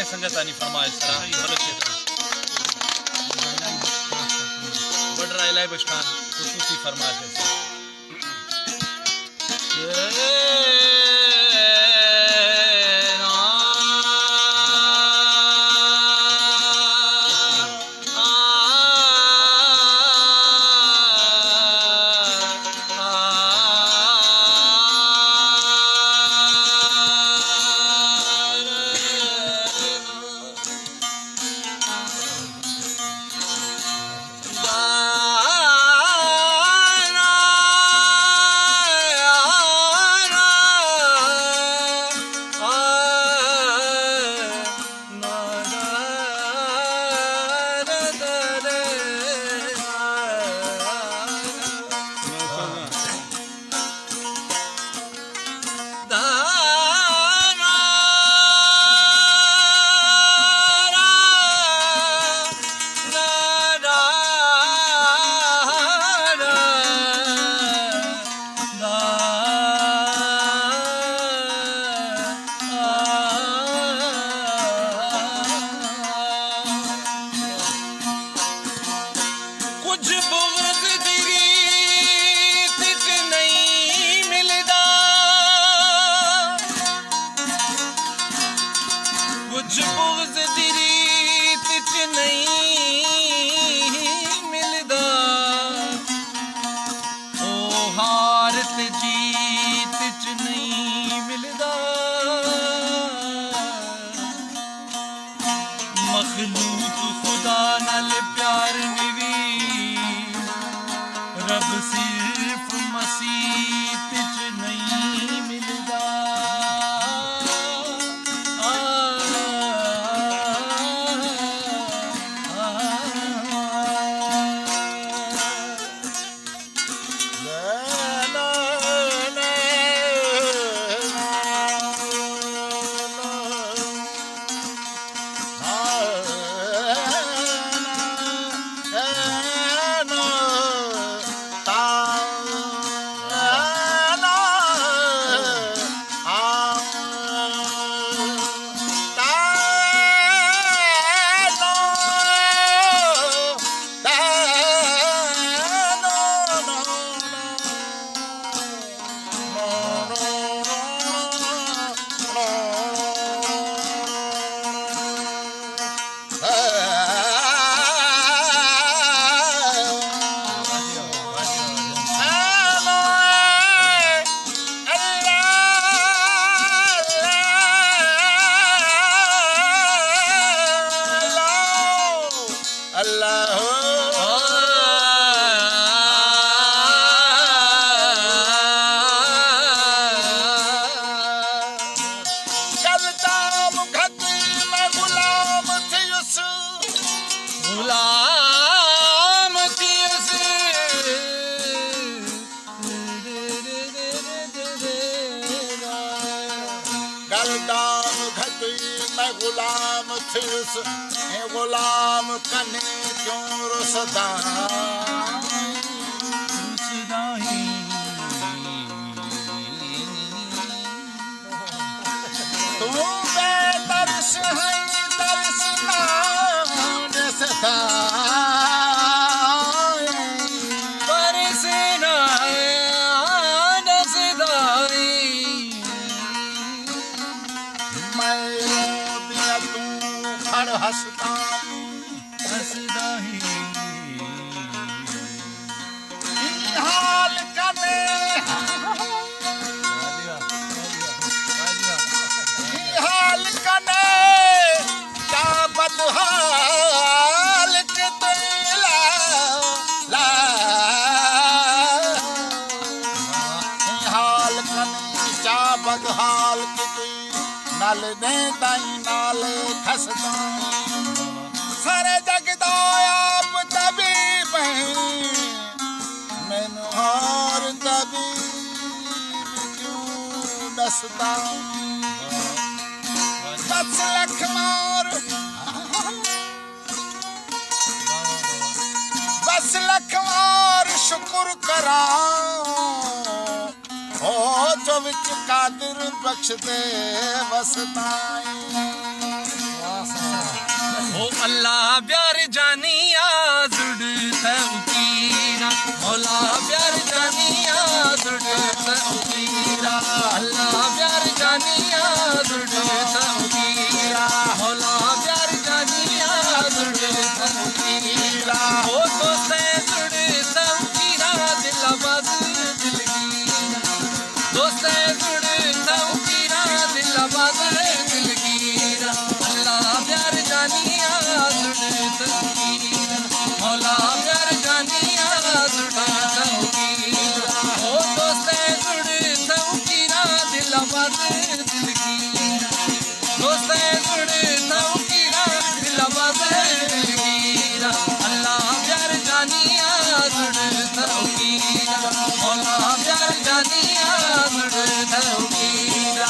सारे संगत आनी फरमाइश सरा भले क्षेत्र बडरा इलाही बस्तान खुसूसी फरमाइश है मखलूक खुदा नाल प्यार निवी रब सिर्फ मसीह च नहीं मिलदा गुलाम थिस गुलाम कने क्यों रुसदा तू बेतरस है तरस ना दसता हसदा हसदा ही हाल कने हाल कने क्या बदहाल के दिला ला हाल कने क्या बदहाल के नाल दे दाई नाल खसदा सारे जगदा आप तबीब मैनू और तबीब क्यों दसदा बस लख मार बस लख मार शुक्र करा हो जो विच कादिर बख्श दे वसताई ओ अल्लाह प्यार जानिया जुड़ तौकीरा मौला प्यार जानिया जुड़ तौकीरा अल्लाह प्यार जानिया जुड़ तौकीरा मौला प्यार जानिया जुड़ तौकीरा ओ दोस्ते जुड़ तौकीरा दिलाबाद दिलगीरा दोस्ते जुड़ तौकीरा दिलाबाद दिलगीरा अल्लाह प्यार जानिया जुड़ तौकीरा मौला प्यार जानिया जुड़ तौकीरा ओ दोस्ते जुड़ तौकीरा दिलाबाद दिलगीरा दोस्ते जुड़ तौकीरा दिलाबाद दिलगीरा अल्लाह प्यार जानिया जुड़ तौकीरा मौला प्यार जानिया जुड़ तौकीरा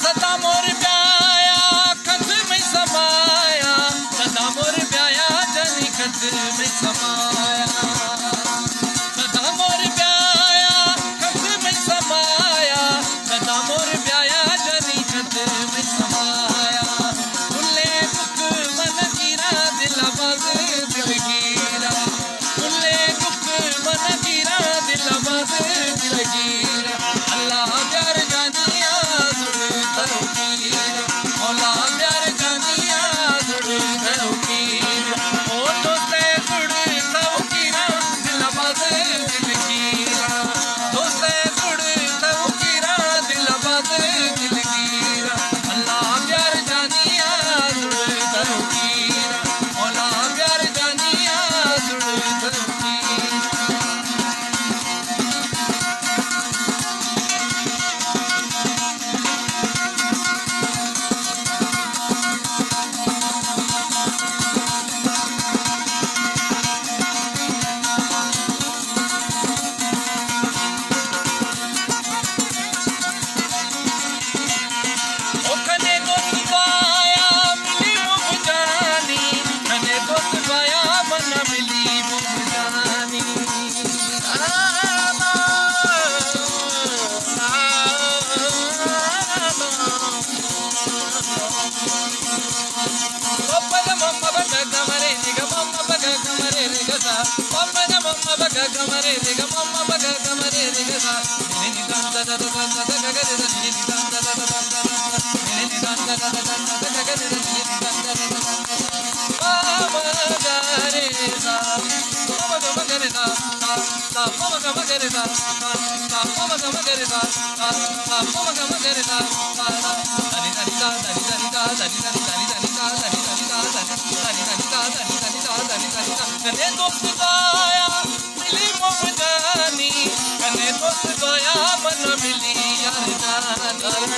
सदा मोर प्याया खत में समाया सदा मोर प्याया जनी खत में समाया सदा मोर प्याया खत में समाया सदा मोर प्याया जनी खत में समाया उल्ले दुख मन गिरा दिलाबाद दिलगीरा उल्ले दुख मन गिरा दिलाबाद दिलगीरा अल्लाह प्यार जानिया मौला प्यार जानिया जुड़ तौकीरा ओ दोस्ते जुड़ तौकीरा दिलाबाद दिलगीरा दोस्ते जुड़ तौकीरा दिलाबाद दिलगीरा अल्लाह प्यार जानिया जुड़ तौकीरा मौला प्यार जानिया जुड़ तौकीरा कने दोस्त गाया मिली मोहजानी कने दोस्त गाया मन मिली यार जानी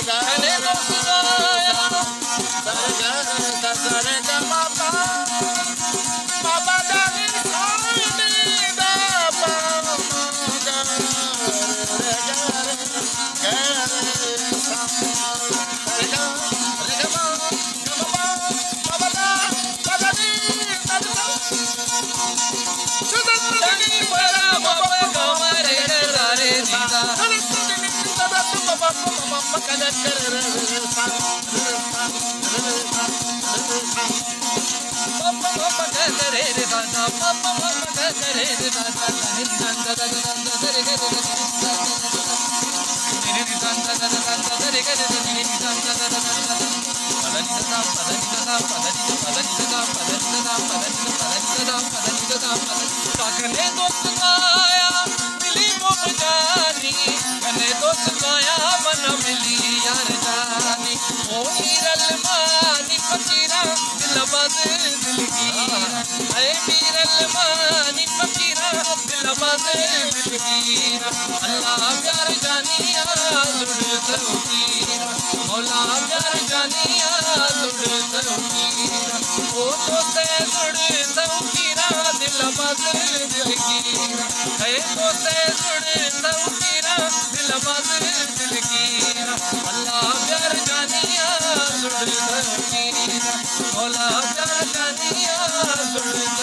कने दोस्त लाया मिली मुम जानी, कने दोस्त लाया मन मिली यार जानी। ओ मीरल मानी फकीरा दिल बाज दिलगीरा, ऐ मीरल मानी फकीरा दिल बाज दिलगीरा। अल्लाह प्यार जानिया जुड़ तौकीरा, मौला प्यार जानिया जुड़ तौकीरा। ओ दोस्ते जुड़ तौकीरा दिल बाज दिलगीरा, ऐ दोस्ते जुड़ तौकीरा दिल बाज दिलगीरा। अल्लाह प्यार जानिया जुड़ तौकीरा, मौला प्यार जानिया जुड़